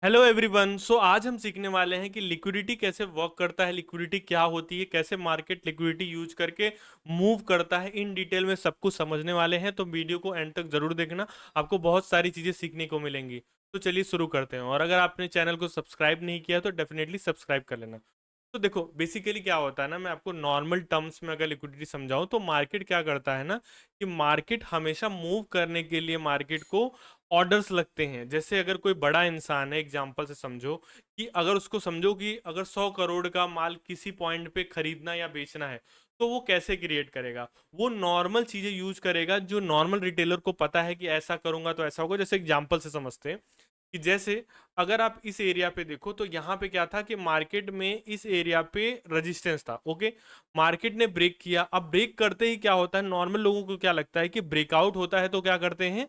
Hello everyone. सो आज हम सीखने वाले हैं कि लिक्विडिटी कैसे वर्क करता है, लिक्विडिटी क्या होती है, कैसे मार्केट लिक्विडिटी यूज करके मूव करता है। इन डिटेल में सब कुछ समझने वाले हैं, तो वीडियो को एंड तक जरूर देखना। आपको बहुत सारी चीज़ें सीखने को मिलेंगी। तो चलिए शुरू करते हैं। और अगर आपने चैनल को सब्सक्राइब नहीं किया तो डेफिनेटली सब्सक्राइब कर लेना। तो देखो बेसिकली क्या होता है ना, मैं आपको नॉर्मल टर्म्स में अगर लिक्विडिटी समझाऊं तो मार्केट क्या करता है ना, कि मार्केट हमेशा मूव करने के लिए मार्केट को ऑर्डर्स लगते हैं। जैसे अगर कोई बड़ा इंसान है, एग्जांपल से समझो कि अगर उसको समझो कि अगर 100 करोड़ का माल किसी पॉइंट पे खरीदना या बेचना है, तो वो कैसे क्रिएट करेगा। वो नॉर्मल चीजें यूज करेगा जो नॉर्मल रिटेलर को पता है कि ऐसा करूंगा तो ऐसा होगा। जैसे एग्जांपल से समझते हैं कि जैसे अगर आप इस एरिया पे देखो तो यहाँ पे क्या था कि मार्केट में इस एरिया पे रेजिस्टेंस था। ओके, मार्केट ने ब्रेक किया। अब ब्रेक करते ही क्या होता है, नॉर्मल लोगों को क्या लगता है कि ब्रेकआउट होता है तो क्या करते हैं,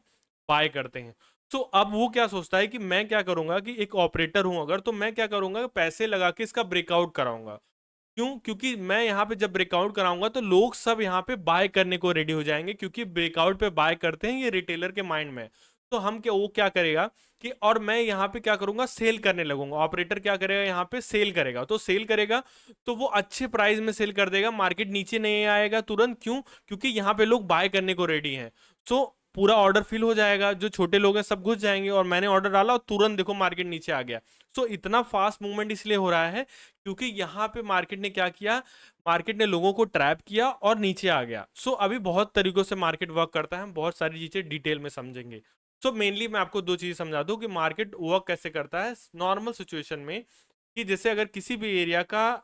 बाय करते हैं। तो अब वो क्या सोचता है कि मैं क्या करूंगा, कि एक ऑपरेटर हूं अगर, तो मैं क्या करूंगा, पैसे लगा के इसका ब्रेकआउट कराऊंगा। क्यों? क्योंकि मैं यहाँ पे जब ब्रेकआउट कराऊंगा तो लोग सब यहाँ पे बाय करने को रेडी हो जाएंगे, क्योंकि ब्रेकआउट पे बाय करते हैं ये रिटेलर के माइंड में। तो हम क्या, वो क्या करेगा कि, और मैं यहाँ पे क्या करूंगा, सेल करने लगूंगा। ऑपरेटर क्या करेगा, यहाँ पे सेल करेगा। तो सेल करेगा तो वो अच्छे प्राइस में सेल कर देगा, मार्केट नीचे नहीं आएगा तुरंत। क्यों? क्योंकि यहाँ पे लोग बाय करने को रेडी हैं। सो पूरा ऑर्डर फिल हो जाएगा, जो छोटे लोग हैं सब घुस जाएंगे, और मैंने ऑर्डर डाला और तुरंत देखो मार्केट नीचे आ गया। सो इतना फास्ट मूवमेंट इसलिए हो रहा है क्योंकि यहाँ पे मार्केट ने क्या किया, मार्केट ने लोगों को ट्रैप किया और नीचे आ गया। सो अभी बहुत तरीकों से मार्केट वर्क करता है, हम बहुत सारी चीजें डिटेल में समझेंगे। सो मेनली मैं आपको दो चीजें समझा दूं कि मार्केट वर्क कैसे करता है नॉर्मल सिचुएशन में। कि जैसे अगर किसी भी एरिया का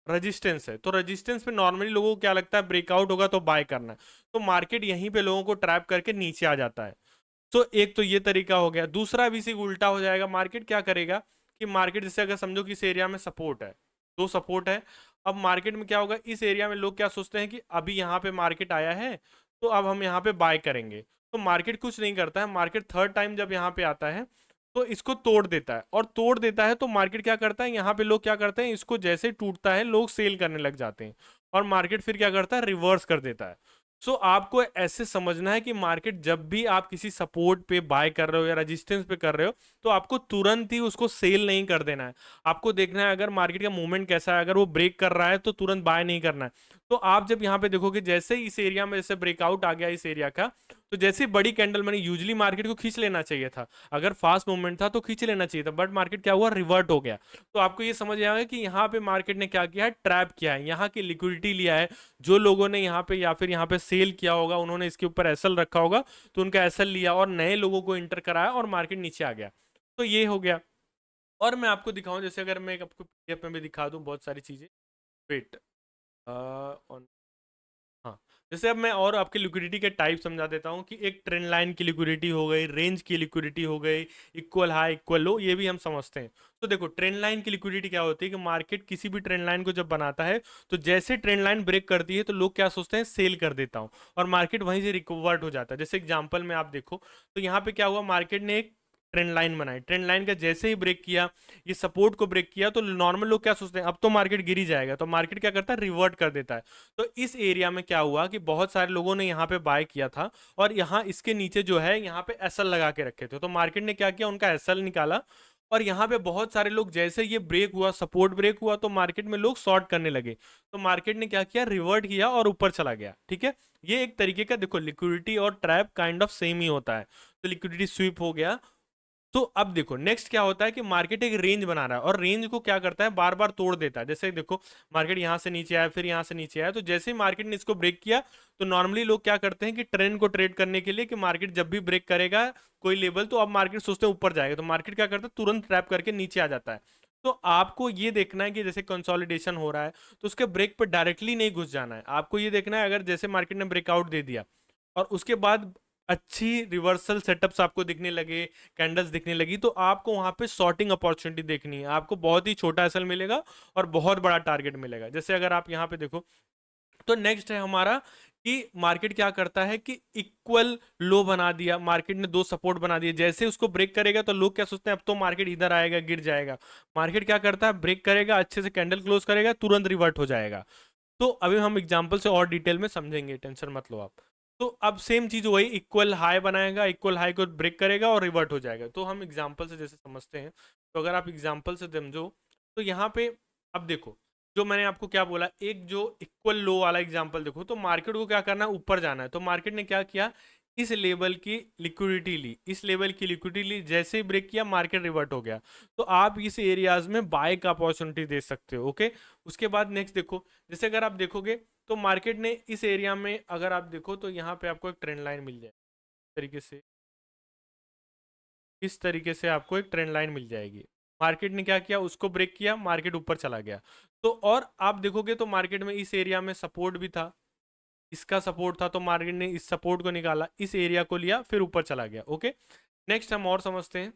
रेजिस्टेंस है, तो रेजिस्टेंस पे नॉर्मली लोगों को क्या लगता है, ब्रेकआउट होगा तो बाय करना है। तो मार्केट यहीं पे लोगों को ट्रैप करके नीचे आ जाता है। तो एक तो ये तरीका हो गया। दूसरा भी इसी उल्टा हो जाएगा। मार्केट क्या करेगा कि मार्केट जैसे अगर समझो कि इस एरिया में सपोर्ट है, दो सपोर्ट है। अब मार्केट में क्या होगा, इस एरिया में लोग क्या सोचते हैं कि अभी यहाँ पे मार्केट आया है तो अब हम यहाँ पे बाय करेंगे। तो मार्केट कुछ नहीं करता है, मार्केट थर्ड टाइम जब यहाँ पे आता है तो इसको तोड़ देता है। और तोड़ देता है तो मार्केट क्या करता है, यहाँ पे लोग क्या करते हैं, इसको जैसे टूटता है लोग सेल करने लग जाते हैं। और मार्केट फिर क्या करता है, रिवर्स कर देता है। सो आपको ऐसे समझना है कि मार्केट जब भी आप किसी सपोर्ट पे बाय कर रहे हो या रेजिस्टेंस पे कर रहे हो, तो आपको तुरंत ही उसको सेल नहीं कर देना है। आपको देखना है अगर मार्केट का मूवमेंट कैसा है, अगर वो ब्रेक कर रहा है तो तुरंत बाय नहीं करना है। तो आप जब यहाँ पे देखोगे, जैसे ही इस एरिया में जैसे ब्रेकआउट आ गया इस एरिया का, तो जैसे ही बड़ी कैंडल मैंने यूजली मार्केट को खींच लेना चाहिए था, अगर फास्ट मूवमेंट था तो खींच लेना चाहिए था, बट मार्केट क्या हुआ, रिवर्ट हो गया। तो आपको ये समझ आएगा कि यहाँ पे मार्केट ने क्या किया है, ट्रैप किया है, यहाँ की लिक्विडिटी लिया है। जो लोगों ने यहाँ पे या फिर यहाँ पे सेल किया होगा, उन्होंने इसके ऊपर एसएल रखा होगा, तो उनका एसएल लिया और नए लोगों को इंटर कराया और मार्केट नीचे आ गया। तो ये हो गया। और मैं आपको दिखाऊं, जैसे अगर मैं आपको पीडीएफ में भी दिखा दूं बहुत सारी चीजें। वेट, ऑन, हाँ। जैसे अब मैं और आपके लिक्विडिटी के टाइप समझा देता हूँ कि एक ट्रेंड लाइन की लिक्विडिटी हो गई, रेंज की लिक्विडिटी हो गई, इक्वल हाई इक्वल लो, ये भी हम समझते हैं। तो देखो ट्रेंड लाइन की लिक्विडिटी क्या होती है कि मार्केट किसी भी ट्रेंड लाइन को जब बनाता है, तो जैसे ट्रेंड लाइन ब्रेक करती है तो लोग क्या सोचते हैं, सेल कर देता हूँ, और मार्केट वहीं से रिकवर्ट हो जाता है। जैसे एग्जाम्पल में आप देखो, तो यहाँ पे क्या हुआ, मार्केट ने एक ट्रेंड लाइन बनाई, ट्रेंड लाइन का जैसे ही ब्रेक किया, ये सपोर्ट को ब्रेक किया, तो नॉर्मल लोग क्या सोचते हैं, अब तो मार्केट गिर ही जाएगा, तो मार्केट क्या करता है, रिवर्ट कर देता है। तो इस एरिया में क्या हुआ कि बहुत सारे लोगों ने यहाँ पे बाय किया था, और यहाँ इसके नीचे जो है यहाँ पे एसएल लगा के रखे थे। तो मार्केट ने क्या किया, उनका एसएल निकाला, और यहाँ पे बहुत सारे लोग, जैसे ये ब्रेक हुआ, सपोर्ट ब्रेक हुआ, तो मार्केट में लोग शॉर्ट करने लगे। तो मार्केट ने क्या किया, रिवर्ट किया और ऊपर चला गया। ठीक है, ये एक तरीके का, देखो लिक्विडिटी और ट्रैप काइंड ऑफ सेम ही होता है। तो लिक्विडिटी स्वीप हो गया। तो अब देखो नेक्स्ट क्या होता है कि मार्केट एक रेंज बना रहा है, और रेंज को क्या करता है, बार बार तोड़ देता है। जैसे देखो मार्केट यहाँ से नीचे आया, फिर यहाँ से नीचे आया, तो जैसे ही मार्केट ने इसको ब्रेक किया, तो नॉर्मली लोग क्या करते हैं कि ट्रेंड को ट्रेड करने के लिए, कि मार्केट जब भी ब्रेक करेगा कोई लेवल, तो अब मार्केट सोचते हैं ऊपर जाएगा, तो मार्केट क्या करता है, तुरंत ट्रैप करके नीचे आ जाता है। तो आपको ये देखना है कि जैसे कंसोलिडेशन हो रहा है, तो उसके ब्रेक पर डायरेक्टली नहीं घुस जाना है। आपको ये देखना है, अगर जैसे मार्केट ने ब्रेकआउट दे दिया और उसके बाद अच्छी रिवर्सल सेटअप्स आपको दिखने लगे, कैंडल्स दिखने लगी, तो आपको वहां पे शॉर्टिंग अपॉर्चुनिटी देखनी है। आपको बहुत ही छोटा एसएल मिलेगा और बहुत बड़ा टारगेट मिलेगा। जैसे अगर आप यहाँ पे देखो, तो नेक्स्ट है हमारा कि मार्केट क्या करता है कि इक्वल लो बना दिया, मार्केट ने दो सपोर्ट बना दिए, जैसे उसको ब्रेक करेगा तो लोग क्या सोचते हैं, अब तो मार्केट इधर आएगा, गिर जाएगा। मार्केट क्या करता है, ब्रेक करेगा, अच्छे से कैंडल क्लोज करेगा, तुरंत रिवर्ट हो जाएगा। तो अभी हम एग्जांपल से और डिटेल में समझेंगे, टेंशन मत लो आप। तो अब सेम चीज वही इक्वल हाई बनाएगा, इक्वल हाई को ब्रेक करेगा और रिवर्ट हो जाएगा। तो हम एग्जांपल से जैसे समझते हैं, तो अगर आप एग्जांपल से समझो तो यहाँ पे अब देखो, जो मैंने आपको क्या बोला, एक जो इक्वल लो वाला एग्जांपल देखो, तो मार्केट को क्या करना है, ऊपर जाना है। तो मार्केट ने क्या किया, इस लेवल की लिक्विडिटी ली, इस लेवल की लिक्विडिटी ली, जैसे ही ब्रेक किया मार्केट रिवर्ट हो गया। तो आप इस एरियाज में बाय का अपॉर्चुनिटी दे सकते हो। ओके, उसके बाद नेक्स्ट देखो, जैसे अगर आप देखोगे तो मार्केट ने इस एरिया में अगर आप देखो तो यहाँ पे आपको एक ट्रेंड लाइन मिल जाए, तरीके से इस तरीके से आपको एक ट्रेंड लाइन मिल जाएगी। मार्केट ने क्या किया, उसको ब्रेक किया, मार्केट ऊपर चला गया। तो और आप देखोगे तो मार्केट में इस एरिया में सपोर्ट भी था, इसका सपोर्ट था, तो मार्केट ने इस सपोर्ट को निकाला, इस एरिया को लिया, फिर ऊपर चला गया। ओके, नेक्स्ट हम और समझते हैं।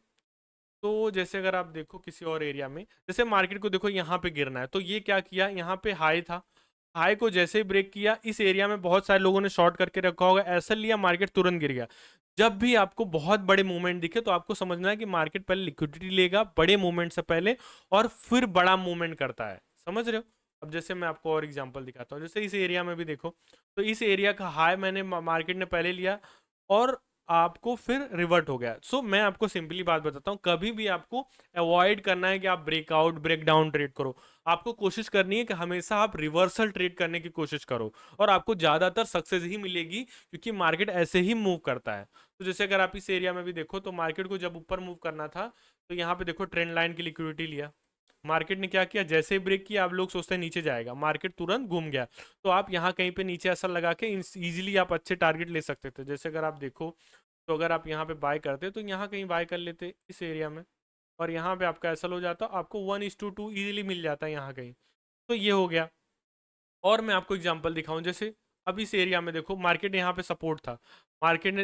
तो जैसे अगर आप देखो किसी और एरिया में, जैसे मार्केट को देखो यहाँ पे गिरना है, तो ये क्या किया, यहाँ पे हाई था, हाई को जैसे ही ब्रेक किया, इस एरिया में बहुत सारे लोगों ने शॉर्ट करके रखा होगा, ऐसा लिया, मार्केट तुरंत गिर गया। जब भी आपको बहुत बड़े मूवमेंट दिखे तो आपको समझना है कि मार्केट पहले लिक्विडिटी लेगा बड़े मूवमेंट से पहले, और फिर बड़ा मूवमेंट करता है। समझ रहे हो? अब जैसे मैं आपको और एग्जांपल दिखाता हूँ, जैसे इस एरिया में भी देखो, तो इस एरिया का हाई मैंने मार्केट ने पहले लिया और आपको फिर रिवर्ट हो गया। सो मैं आपको सिंपली बात बताता हूँ, कभी भी आपको अवॉइड करना है कि आप ब्रेकआउट ब्रेकडाउन ट्रेड करो। आपको कोशिश करनी है कि हमेशा आप रिवर्सल ट्रेड करने की कोशिश करो, और आपको ज़्यादातर सक्सेस ही मिलेगी, क्योंकि मार्केट ऐसे ही मूव करता है। तो जैसे अगर आप इस एरिया में भी देखो, तो मार्केट को जब ऊपर मूव करना था, तो यहाँ पे देखो ट्रेंड लाइन की लिक्विडिटी लिया, मार्केट ने क्या किया, जैसे ही ब्रेक किया, आप लोग सोचते हैं नीचे जाएगा, मार्केट तुरंत घूम गया। तो आप यहाँ कहीं पे नीचे असर लगा के इजीली आप अच्छे टारगेट ले सकते थे। जैसे अगर आप देखो, तो अगर आप यहाँ पे बाय करते तो यहाँ कहीं बाय कर लेते इस एरिया में, और यहाँ पे आपका एसल हो जाता, आपको 1:2 ईजिली मिल जाता है यहाँ कहीं। तो ये हो गया। और मैं आपको एग्जांपल दिखाऊं, जैसे अब इस एरिया में देखो, मार्केट यहाँ पे सपोर्ट था, मार्केट ने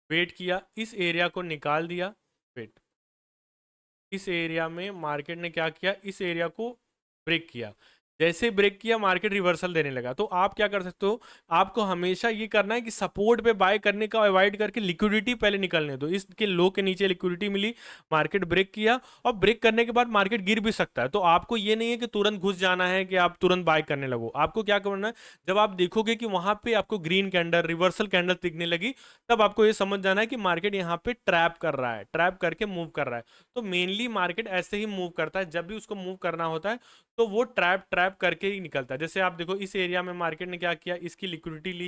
वेट किया, इस एरिया को निकाल दिया, वेट, इस एरिया में मार्केट ने क्या किया, इस एरिया को ब्रेक किया, जैसे ब्रेक किया मार्केट रिवर्सल देने लगा। तो आप क्या कर सकते हो, आपको हमेशा ये करना है कि सपोर्ट पे बाय करने का अवॉइड करके लिक्विडिटी पहले निकलने दो। इसके लो के नीचे लिक्विडिटी मिली, मार्केट ब्रेक किया, और ब्रेक करने के बाद मार्केट गिर भी सकता है। तो आपको ये नहीं है कि तुरंत घुस जाना है कि आप तुरंत बाय करने लगो। आपको क्या करना है, जब आप देखोगे कि वहां पे आपको ग्रीन कैंडल रिवर्सल कैंडल दिखने लगी, तब आपको ये समझ जाना है कि मार्केट यहाँ पे ट्रैप कर रहा है, ट्रैप करके मूव कर रहा है। तो मेनली मार्केट ऐसे ही मूव करता है, जब भी उसको मूव करना होता है तो वो ट्रैप ट्रैप करके ही निकलता है। जैसे आप देखो इस एरिया में मार्केट ने क्या किया, इसकी लिक्विडिटी ली,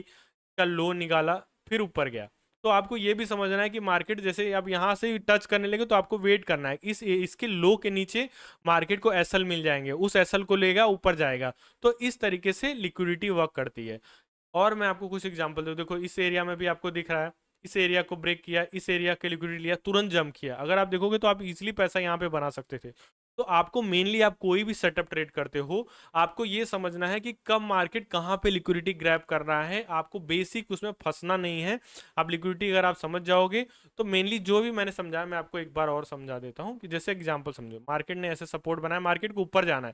का लो निकाला, फिर ऊपर गया। तो आपको ये भी समझना है कि मार्केट जैसे अब यहाँ से टच करने लगे, तो आपको वेट करना है, इसके लो के नीचे मार्केट को एसएल मिल जाएंगे, उस एसएल को लेगा, ऊपर जाएगा। तो इस तरीके से लिक्विडिटी वर्क करती है। और मैं आपको कुछ एग्जांपल दूं, देखो इस एरिया में भी आपको दिख रहा है, इस एरिया को ब्रेक किया, इस एरिया के लिक्विडिटी लिया, तुरंत जंप किया। अगर आप देखोगे तो आप इजीली पैसा यहाँ पे बना सकते थे। तो आपको मेनली, आप कोई भी सेटअप ट्रेड करते हो, आपको ये समझना है कि कब मार्केट कहाँ पे लिक्विडिटी ग्रैब कर रहा है, आपको बेसिक उसमें फंसना नहीं है। आप लिक्विडिटी अगर आप समझ जाओगे, तो मेनली जो भी मैंने समझाया, मैं आपको एक बार और समझा देता हूँ, कि जैसे एग्जाम्पल समझो, मार्केट ने ऐसे सपोर्ट बनाया, मार्केट को ऊपर जाना है,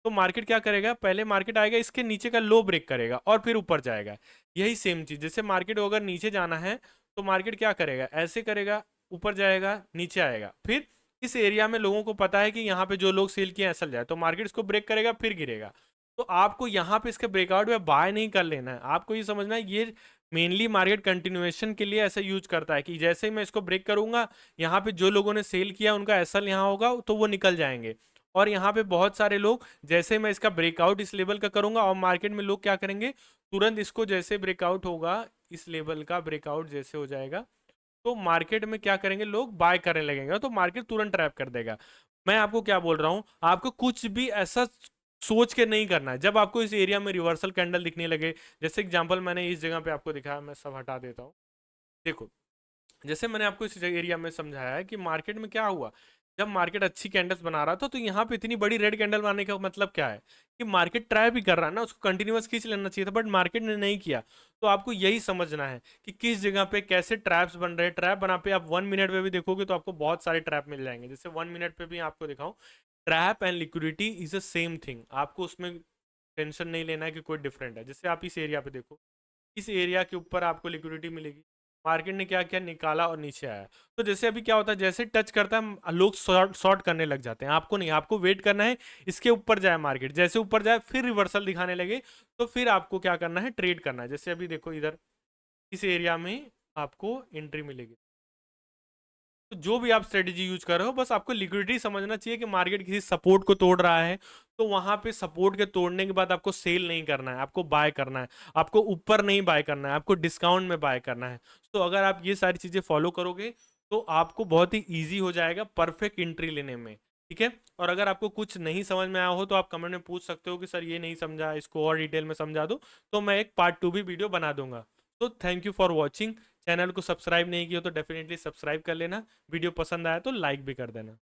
तो मार्केट क्या करेगा, पहले मार्केट आएगा, इसके नीचे का लो ब्रेक करेगा और फिर ऊपर जाएगा। यही सेम चीज, जैसे मार्केट को अगर नीचे जाना है, तो मार्केट क्या करेगा, ऐसे करेगा, ऊपर जाएगा, नीचे आएगा, फिर इस एरिया में लोगों को पता है कि यहाँ पे जो लोग सेल किए ऐसा जाए, तो मार्केट इसको ब्रेक करेगा, फिर गिरेगा। तो आपको यहाँ पे इसके ब्रेकआउट में बाय नहीं कर लेना है, आपको ये समझना है, ये मेनली मार्केट कंटिन्यूएशन के लिए ऐसा यूज करता है कि जैसे ही मैं इसको ब्रेक करूंगा, यहाँ पे जो लोगों ने सेल किया उनका एसएल यहाँ होगा, तो वो निकल जाएंगे। और यहाँ पे बहुत सारे लोग, जैसे मैं इसका ब्रेकआउट इस लेवल का करूंगा, और मार्केट में लोग क्या करेंगे, तुरंत इसको जैसे ब्रेकआउट होगा, इस लेवल का ब्रेकआउट जैसे हो जाएगा, तो मार्केट में क्या करेंगे, लोग बाय करने लगेंगे, तो मार्केट तुरंत ट्रैप कर देगा। मैं आपको क्या बोल रहा हूँ, आपको कुछ भी ऐसा सोच के नहीं करना है। जब आपको इस एरिया में रिवर्सल कैंडल दिखने लगे, जैसे एग्जांपल मैंने इस जगह पे आपको दिखाया, मैं सब हटा देता हूँ। देखो, जैसे मैंने आपको इस एरिया में समझाया है कि मार्केट में क्या हुआ, जब मार्केट अच्छी कैंडल्स बना रहा था, तो यहाँ पे इतनी बड़ी रेड कैंडल बनाने का मतलब क्या है, कि मार्केट ट्राई भी कर रहा है ना, उसको कंटिन्यूअस खींच लेना चाहिए था, बट मार्केट ने नहीं किया। तो आपको यही समझना है कि किस जगह पे कैसे ट्रैप्स बन रहे हैं। ट्रैप बना पे आप 1 मिनट पे भी देखोगे तो आपको बहुत सारे ट्रैप मिल जाएंगे। जैसे 1 मिनट पे भी आपको दिखाऊं, trap and liquidity is a same thing, आपको उसमें टेंशन नहीं लेना है कि कोई डिफरेंट है। जैसे आप इस एरिया पे देखो, इस एरिया के ऊपर आपको लिक्विडिटी मिलेगी, मार्केट ने क्या किया, निकाला और नीचे आया। तो जैसे अभी क्या होता है, जैसे टच करता है लोग शॉर्ट शॉर्ट करने लग जाते हैं। आपको नहीं, आपको वेट करना है, इसके ऊपर जाए मार्केट, जैसे ऊपर जाए फिर रिवर्सल दिखाने लगे, तो फिर आपको क्या करना है, ट्रेड करना है। जैसे अभी देखो इधर इस एरिया में आपको एंट्री मिलेगी। तो जो भी आप स्ट्रेटेजी यूज कर रहे हो, बस आपको लिक्विडिटी समझना चाहिए कि मार्केट किसी सपोर्ट को तोड़ रहा है, तो वहां पे सपोर्ट के तोड़ने के बाद आपको सेल नहीं करना है, आपको बाय करना है। आपको ऊपर नहीं बाय करना है, आपको डिस्काउंट में बाय करना है। तो अगर आप ये सारी चीजें फॉलो करोगे तो आपको बहुत ही ईजी हो जाएगा परफेक्ट एंट्री लेने में। ठीक है। और अगर आपको कुछ नहीं समझ में आया हो तो आप कमेंट में पूछ सकते हो कि सर ये नहीं समझा, इसको और डिटेल में समझा दो, तो मैं एक पार्ट 2 भी वीडियो बना दूंगा। तो thank you for watching. Channel को सब्सक्राइब नहीं किया तो डेफिनेटली सब्सक्राइब कर लेना। वीडियो पसंद आया तो लाइक भी कर देना।